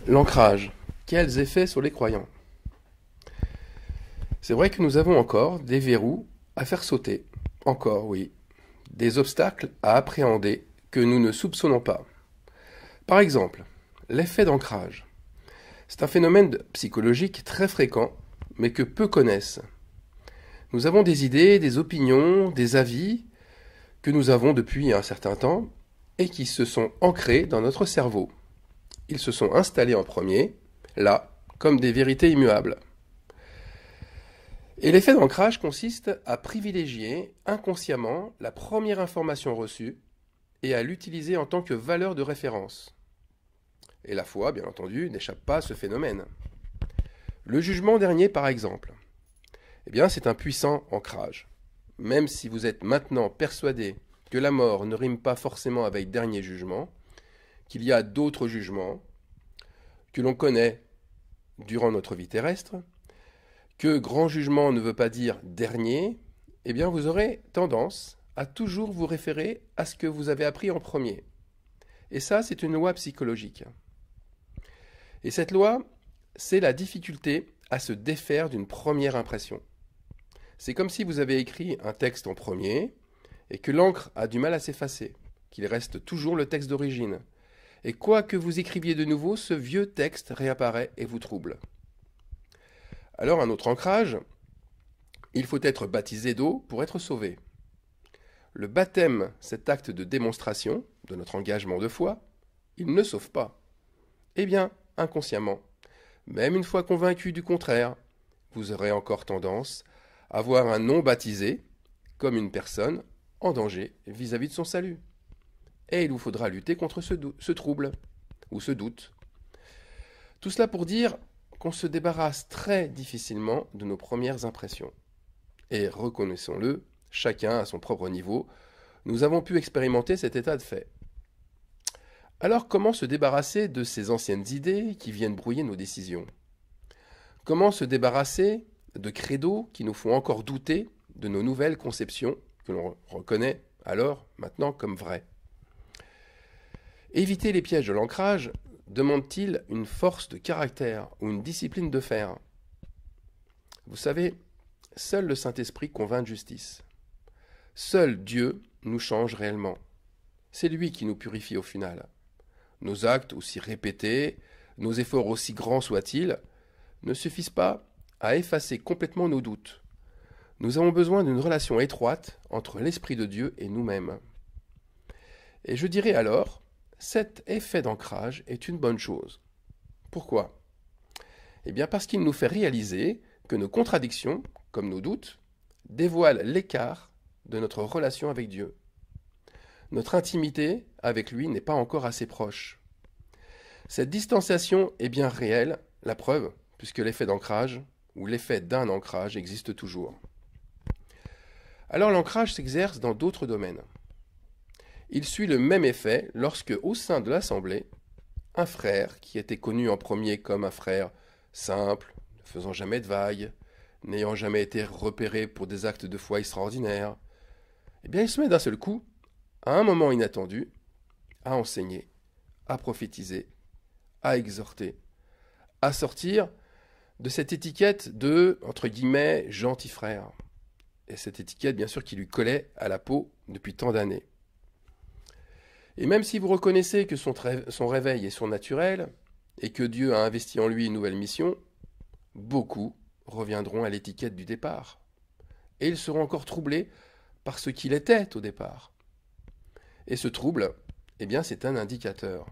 L'ancrage. Quels effets sur les croyants? C'est vrai que nous avons encore des verrous à faire sauter. Encore, oui. Des obstacles à appréhender que nous ne soupçonnons pas. Par exemple, l'effet d'ancrage. C'est un phénomène psychologique très fréquent, mais que peu connaissent. Nous avons des idées, des opinions, des avis que nous avons depuis un certain temps et qui se sont ancrés dans notre cerveau. Ils se sont installés en premier, là, comme des vérités immuables. Et l'effet d'ancrage consiste à privilégier inconsciemment la première information reçue et à l'utiliser en tant que valeur de référence. Et la foi, bien entendu, n'échappe pas à ce phénomène. Le jugement dernier, par exemple, eh bien, c'est un puissant ancrage. Même si vous êtes maintenant persuadé que la mort ne rime pas forcément avec dernier jugement, qu'il y a d'autres jugements que l'on connaît durant notre vie terrestre, que grand jugement ne veut pas dire dernier, eh bien vous aurez tendance à toujours vous référer à ce que vous avez appris en premier. Et ça, c'est une loi psychologique. Et cette loi, c'est la difficulté à se défaire d'une première impression. C'est comme si vous avez écrit un texte en premier et que l'encre a du mal à s'effacer, qu'il reste toujours le texte d'origine. Et quoi que vous écriviez de nouveau, ce vieux texte réapparaît et vous trouble. Alors un autre ancrage, il faut être baptisé d'eau pour être sauvé. Le baptême, cet acte de démonstration de notre engagement de foi, il ne sauve pas. Eh bien, inconsciemment, même une fois convaincu du contraire, vous aurez encore tendance à voir un non baptisé comme une personne en danger vis-à-vis de son salut. Et il vous faudra lutter contre ce trouble ou ce doute. Tout cela pour dire qu'on se débarrasse très difficilement de nos premières impressions. Et reconnaissons-le, chacun à son propre niveau, nous avons pu expérimenter cet état de fait. Alors comment se débarrasser de ces anciennes idées qui viennent brouiller nos décisions? Comment se débarrasser de credos qui nous font encore douter de nos nouvelles conceptions que l'on reconnaît alors, maintenant, comme vraies? Éviter les pièges de l'ancrage demande-t-il une force de caractère ou une discipline de fer? Vous savez, seul le Saint-Esprit convainc de justice. Seul Dieu nous change réellement. C'est lui qui nous purifie au final. Nos actes, aussi répétés, nos efforts aussi grands soient-ils, ne suffisent pas à effacer complètement nos doutes. Nous avons besoin d'une relation étroite entre l'Esprit de Dieu et nous-mêmes. Et je dirais alors, cet effet d'ancrage est une bonne chose. Pourquoi? Eh bien parce qu'il nous fait réaliser que nos contradictions, comme nos doutes, dévoilent l'écart de notre relation avec Dieu. Notre intimité avec lui n'est pas encore assez proche. Cette distanciation est bien réelle, la preuve, puisque l'effet d'ancrage, ou l'effet d'un ancrage, existe toujours. Alors l'ancrage s'exerce dans d'autres domaines. Il suit le même effet lorsque, au sein de l'Assemblée, un frère, qui était connu en premier comme un frère simple, ne faisant jamais de vagues, n'ayant jamais été repéré pour des actes de foi extraordinaires, eh bien il se met d'un seul coup, à un moment inattendu, à enseigner, à prophétiser, à exhorter, à sortir de cette étiquette de, entre guillemets, gentil frère. Et cette étiquette, bien sûr, qui lui collait à la peau depuis tant d'années. Et même si vous reconnaissez que son réveil est surnaturel, et que Dieu a investi en lui une nouvelle mission, beaucoup reviendront à l'étiquette du départ. Et ils seront encore troublés par ce qu'il était au départ. Et ce trouble, eh bien, c'est un indicateur.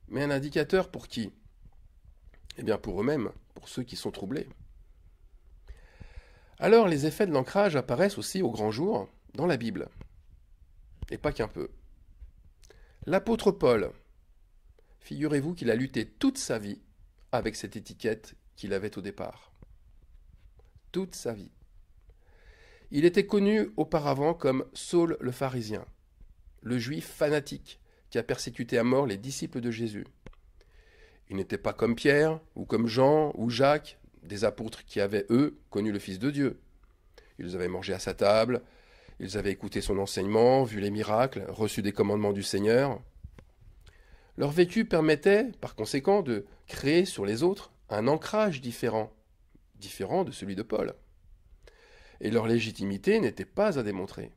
Mais un indicateur pour qui? Eh bien, pour eux-mêmes, pour ceux qui sont troublés. Alors, les effets de l'ancrage apparaissent aussi au grand jour dans la Bible. Et pas qu'un peu. L'apôtre Paul, figurez-vous qu'il a lutté toute sa vie avec cette étiquette qu'il avait au départ. Toute sa vie. Il était connu auparavant comme Saul le pharisien, le juif fanatique qui a persécuté à mort les disciples de Jésus. Il n'était pas comme Pierre, ou comme Jean, ou Jacques, des apôtres qui avaient, eux, connu le Fils de Dieu. Ils avaient mangé à sa table, ils avaient écouté son enseignement, vu les miracles, reçu des commandements du Seigneur. Leur vécu permettait, par conséquent, de créer sur les autres un ancrage différent de celui de Paul. Et leur légitimité n'était pas à démontrer.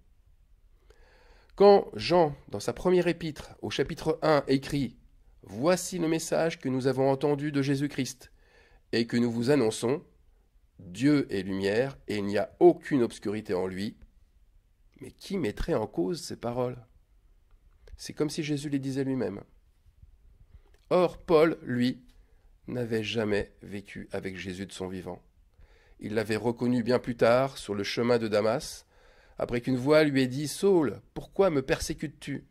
Quand Jean, dans sa première épître, au chapitre 1, écrit « Voici le message que nous avons entendu de Jésus-Christ et que nous vous annonçons, Dieu est lumière et il n'y a aucune obscurité en lui », mais qui mettrait en cause ces paroles? C'est comme si Jésus les disait lui-même. Or, Paul, lui, n'avait jamais vécu avec Jésus de son vivant. Il l'avait reconnu bien plus tard, sur le chemin de Damas, après qu'une voix lui ait dit « Saul, pourquoi me persécutes-tu »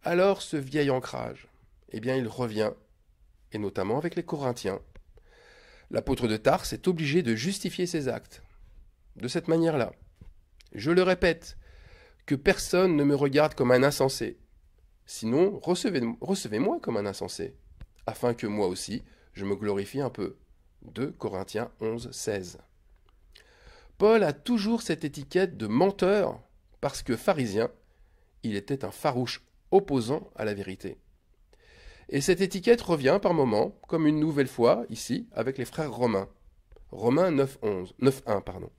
Alors ce vieil ancrage, eh bien il revient, et notamment avec les Corinthiens. L'apôtre de Tarse est obligé de justifier ses actes. De cette manière-là, je le répète, que personne ne me regarde comme un insensé. Sinon, recevez-moi comme un insensé, afin que moi aussi, je me glorifie un peu. 2 Corinthiens 11, 16. Paul a toujours cette étiquette de menteur, parce que pharisien, il était un farouche opposant à la vérité. Et cette étiquette revient par moments, comme une nouvelle fois, ici, avec les frères romains. Romains 9.1, pardon.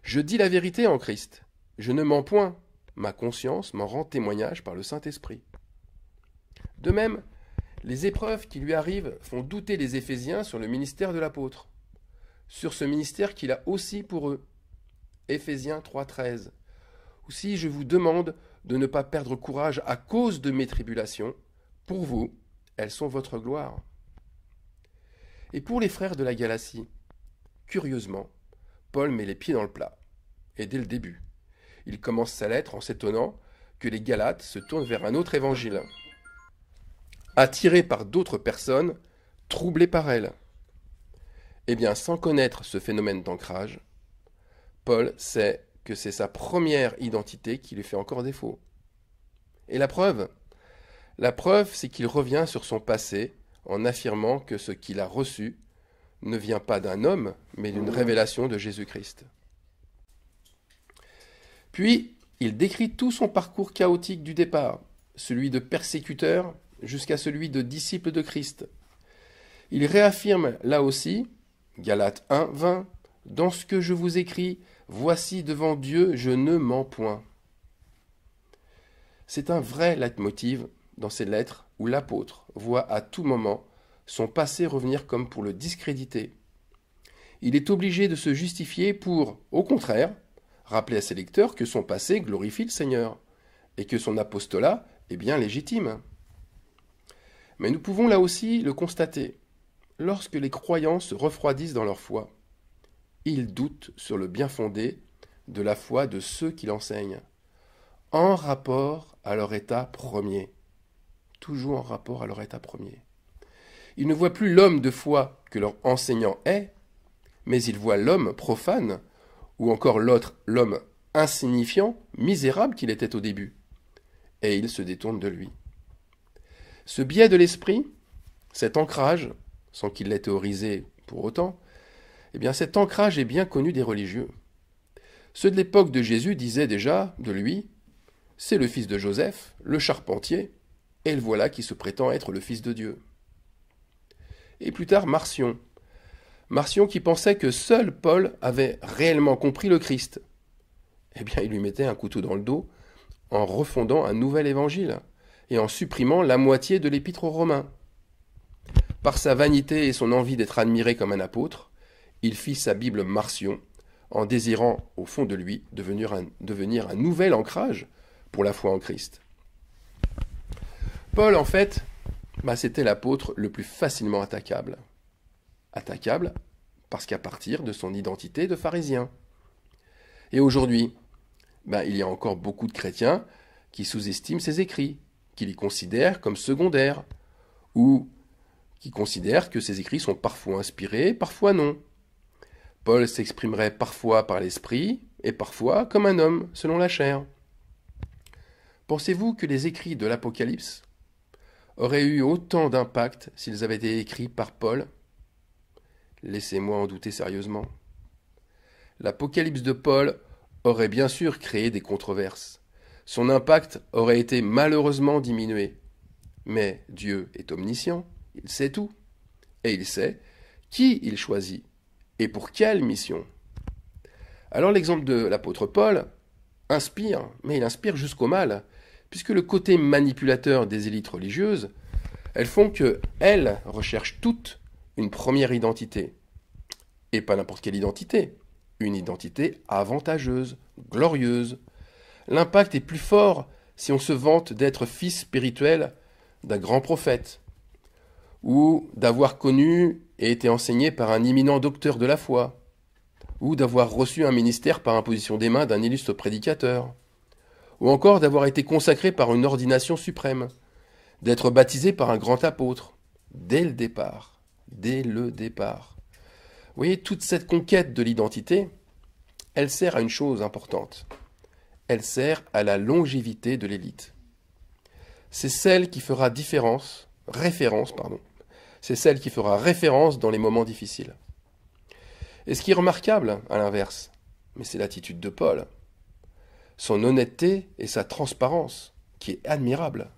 Je dis la vérité en Christ, je ne mens point, ma conscience m'en rend témoignage par le Saint-Esprit. De même, les épreuves qui lui arrivent font douter les Éphésiens sur le ministère de l'apôtre, sur ce ministère qu'il a aussi pour eux. Éphésiens 3.13. Aussi je vous demande de ne pas perdre courage à cause de mes tribulations. Pour vous, elles sont votre gloire. Et pour les frères de la Galatie, curieusement, Paul met les pieds dans le plat. Et dès le début, il commence sa lettre en s'étonnant que les Galates se tournent vers un autre évangile, attirés par d'autres personnes, troublés par elles. Eh bien, sans connaître ce phénomène d'ancrage, Paul sait que c'est sa première identité qui lui fait encore défaut. Et la preuve, c'est qu'il revient sur son passé en affirmant que ce qu'il a reçu ne vient pas d'un homme, mais d'une révélation de Jésus-Christ. Puis, il décrit tout son parcours chaotique du départ, celui de persécuteur jusqu'à celui de disciple de Christ. Il réaffirme là aussi, Galates 1, 20, « Dans ce que je vous écris, voici devant Dieu, je ne mens point. » C'est un vrai leitmotiv dans ces lettres où l'apôtre voit à tout moment son passé revenir comme pour le discréditer. Il est obligé de se justifier pour, au contraire, rappeler à ses lecteurs que son passé glorifie le Seigneur et que son apostolat est bien légitime. Mais nous pouvons là aussi le constater. Lorsque les croyants se refroidissent dans leur foi, ils doutent sur le bien fondé de la foi de ceux qui l'enseignent, en rapport à leur état premier. Toujours en rapport à leur état premier. Ils ne voient plus l'homme de foi que leur enseignant est, mais ils voient l'homme profane, ou encore l'homme insignifiant, misérable qu'il était au début, et ils se détournent de lui. Ce biais de l'esprit, cet ancrage, sans qu'il l'ait théorisé pour autant, eh bien cet ancrage est bien connu des religieux. Ceux de l'époque de Jésus disaient déjà de lui, c'est le fils de Joseph, le charpentier, et le voilà qui se prétend être le fils de Dieu. Et plus tard Marcion qui pensait que seul Paul avait réellement compris le Christ. Eh bien il lui mettait un couteau dans le dos en refondant un nouvel évangile et en supprimant la moitié de l'épître aux Romains. Par sa vanité et son envie d'être admiré comme un apôtre, il fit sa Bible Marcion, en désirant au fond de lui devenir un nouvel ancrage pour la foi en Christ. Paul, en fait, c'était l'apôtre le plus facilement attaquable. Attaquable parce qu'à partir de son identité de pharisien. Et aujourd'hui, il y a encore beaucoup de chrétiens qui sous-estiment ses écrits, qui les considèrent comme secondaires, ou qui considèrent que ses écrits sont parfois inspirés, parfois non. Paul s'exprimerait parfois par l'esprit, et parfois comme un homme, selon la chair. Pensez-vous que les écrits de l'Apocalypse auraient eu autant d'impact s'ils avaient été écrits par Paul? Laissez-moi en douter sérieusement. L'Apocalypse de Paul aurait bien sûr créé des controverses. Son impact aurait été malheureusement diminué. Mais Dieu est omniscient, il sait tout. Et il sait qui il choisit et pour quelle mission. Alors l'exemple de l'apôtre Paul inspire, mais il inspire jusqu'au mal, puisque le côté manipulateur des élites religieuses, elles font qu'elles recherchent toutes une première identité. Et pas n'importe quelle identité, une identité avantageuse, glorieuse. L'impact est plus fort si on se vante d'être fils spirituel d'un grand prophète, ou d'avoir connu et été enseigné par un éminent docteur de la foi, ou d'avoir reçu un ministère par imposition des mains d'un illustre prédicateur, ou encore d'avoir été consacré par une ordination suprême, d'être baptisé par un grand apôtre, dès le départ. Dès le départ. Vous voyez, toute cette conquête de l'identité, elle sert à une chose importante. Elle sert à la longévité de l'élite. C'est celle qui fera référence. C'est celle qui fera référence dans les moments difficiles. Et ce qui est remarquable, à l'inverse, mais c'est l'attitude de Paul, son honnêteté et sa transparence, qui est admirable.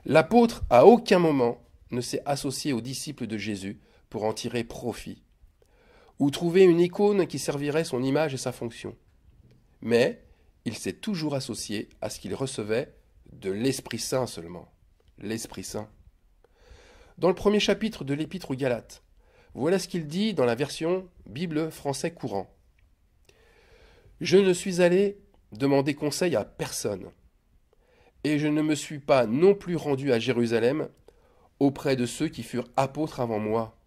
L'apôtre, à aucun moment, ne s'est associé aux disciples de Jésus pour en tirer profit, ou trouver une icône qui servirait son image et sa fonction. Mais il s'est toujours associé à ce qu'il recevait de l'Esprit Saint seulement. L'Esprit Saint. Dans le premier chapitre de l'Épître aux Galates, voilà ce qu'il dit dans la version Bible français courant. « Je ne suis allé demander conseil à personne, et je ne me suis pas non plus rendu à Jérusalem auprès de ceux qui furent apôtres avant moi.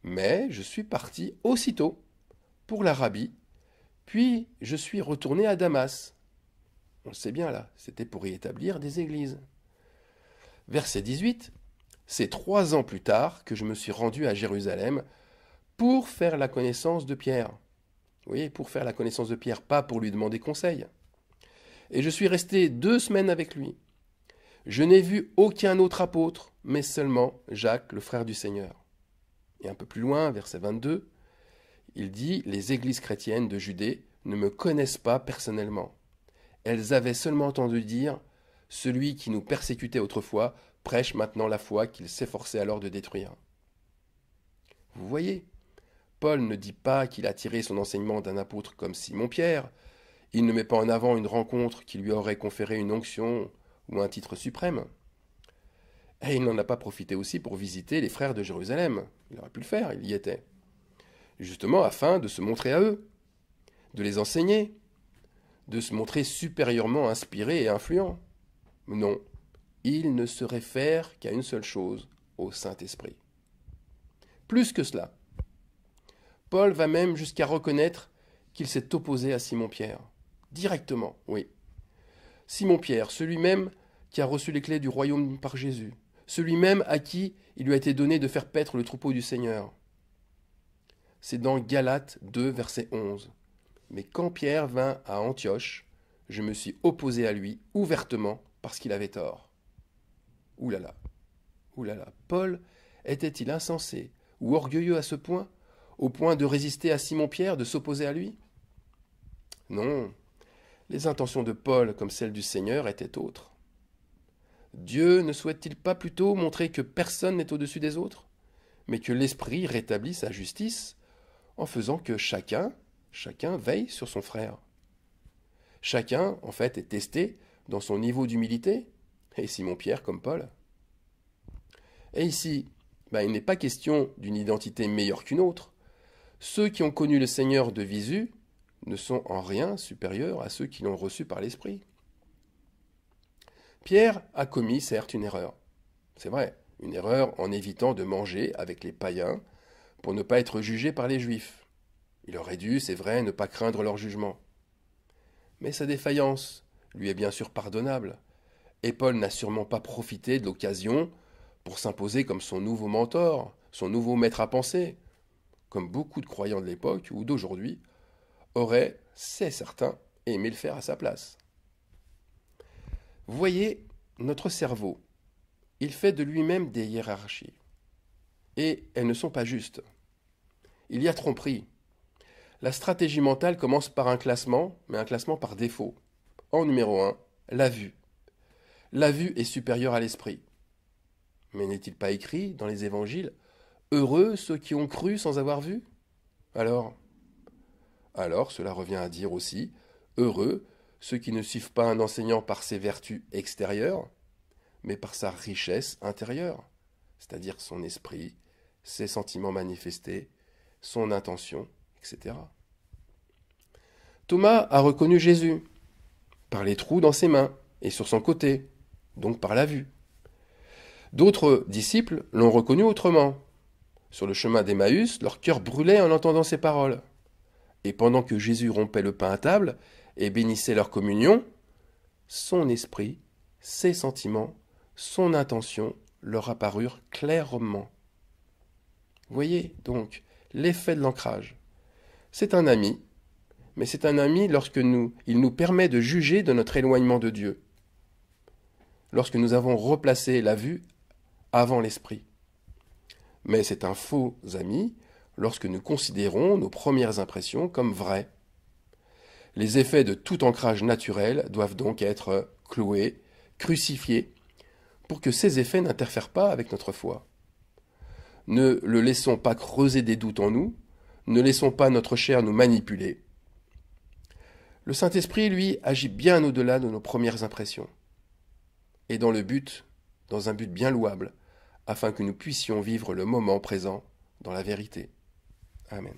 Mais je suis parti aussitôt pour l'Arabie, puis je suis retourné à Damas. » On le sait bien là, c'était pour y établir des églises. Verset 18. C'est 3 ans plus tard que je me suis rendu à Jérusalem pour faire la connaissance de Pierre. Vous voyez, pour faire la connaissance de Pierre, pas pour lui demander conseil. Et je suis resté 2 semaines avec lui. Je n'ai vu aucun autre apôtre, mais seulement Jacques, le frère du Seigneur. Et un peu plus loin, verset 22, il dit « Les églises chrétiennes de Judée ne me connaissent pas personnellement. Elles avaient seulement entendu dire « Celui qui nous persécutait autrefois prêche maintenant la foi qu'il s'efforçait alors de détruire. » Vous voyez, Paul ne dit pas qu'il a tiré son enseignement d'un apôtre comme Simon-Pierre. Il ne met pas en avant une rencontre qui lui aurait conféré une onction ou un titre suprême. Et il n'en a pas profité aussi pour visiter les frères de Jérusalem. Il aurait pu le faire, il y était. Justement afin de se montrer à eux, de les enseigner, de se montrer supérieurement inspiré et influent. Non, il ne se réfère qu'à une seule chose, au Saint-Esprit. Plus que cela, Paul va même jusqu'à reconnaître qu'il s'est opposé à Simon-Pierre. Directement, oui. Simon-Pierre, celui-même qui a reçu les clés du royaume par Jésus, celui-même à qui il lui a été donné de faire paître le troupeau du Seigneur. C'est dans Galates 2, verset 11. Mais quand Pierre vint à Antioche, je me suis opposé à lui ouvertement parce qu'il avait tort. Ouh là là, Paul était-il insensé ou orgueilleux à ce point, au point de résister à Simon-Pierre, de s'opposer à lui? Non, les intentions de Paul, comme celles du Seigneur, étaient autres. Dieu ne souhaite-t-il pas plutôt montrer que personne n'est au-dessus des autres, mais que l'Esprit rétablit sa justice en faisant que chacun veille sur son frère? Chacun, en fait, est testé dans son niveau d'humilité, et Simon-Pierre comme Paul. Et ici, il n'est pas question d'une identité meilleure qu'une autre. Ceux qui ont connu le Seigneur de visu ne sont en rien supérieurs à ceux qui l'ont reçu par l'Esprit. Pierre a commis, certes, une erreur. C'est vrai, une erreur en évitant de manger avec les païens pour ne pas être jugé par les Juifs. Il aurait dû, c'est vrai, ne pas craindre leur jugement. Mais sa défaillance lui est bien sûr pardonnable, et Paul n'a sûrement pas profité de l'occasion pour s'imposer comme son nouveau mentor, son nouveau maître à penser, comme beaucoup de croyants de l'époque ou d'aujourd'hui auraient, c'est certain, aimé le faire à sa place. Vous voyez, notre cerveau, il fait de lui-même des hiérarchies. Et elles ne sont pas justes. Il y a tromperie. La stratégie mentale commence par un classement, mais un classement par défaut. En numéro 1, la vue. La vue est supérieure à l'esprit. Mais n'est-il pas écrit dans les évangiles, heureux ceux qui ont cru sans avoir vu? Alors cela revient à dire aussi, heureux ceux qui ne suivent pas un enseignant par ses vertus extérieures, mais par sa richesse intérieure, c'est-à-dire son esprit, ses sentiments manifestés, son intention, etc. Thomas a reconnu Jésus par les trous dans ses mains et sur son côté, donc par la vue. D'autres disciples l'ont reconnu autrement. Sur le chemin d'Emmaüs, leur cœur brûlait en entendant ces paroles. Et pendant que Jésus rompait le pain à table et bénissait leur communion, son esprit, ses sentiments, son intention leur apparurent clairement. Voyez donc l'effet de l'ancrage. C'est un ami, mais c'est un ami il nous permet de juger de notre éloignement de Dieu, lorsque nous avons replacé la vue avant l'esprit. Mais c'est un faux ami lorsque nous considérons nos premières impressions comme vraies. Les effets de tout ancrage naturel doivent donc être cloués, crucifiés, pour que ces effets n'interfèrent pas avec notre foi. Ne le laissons pas creuser des doutes en nous, ne laissons pas notre chair nous manipuler. Le Saint-Esprit, lui, agit bien au-delà de nos premières impressions, et dans un but bien louable, afin que nous puissions vivre le moment présent dans la vérité. Amen.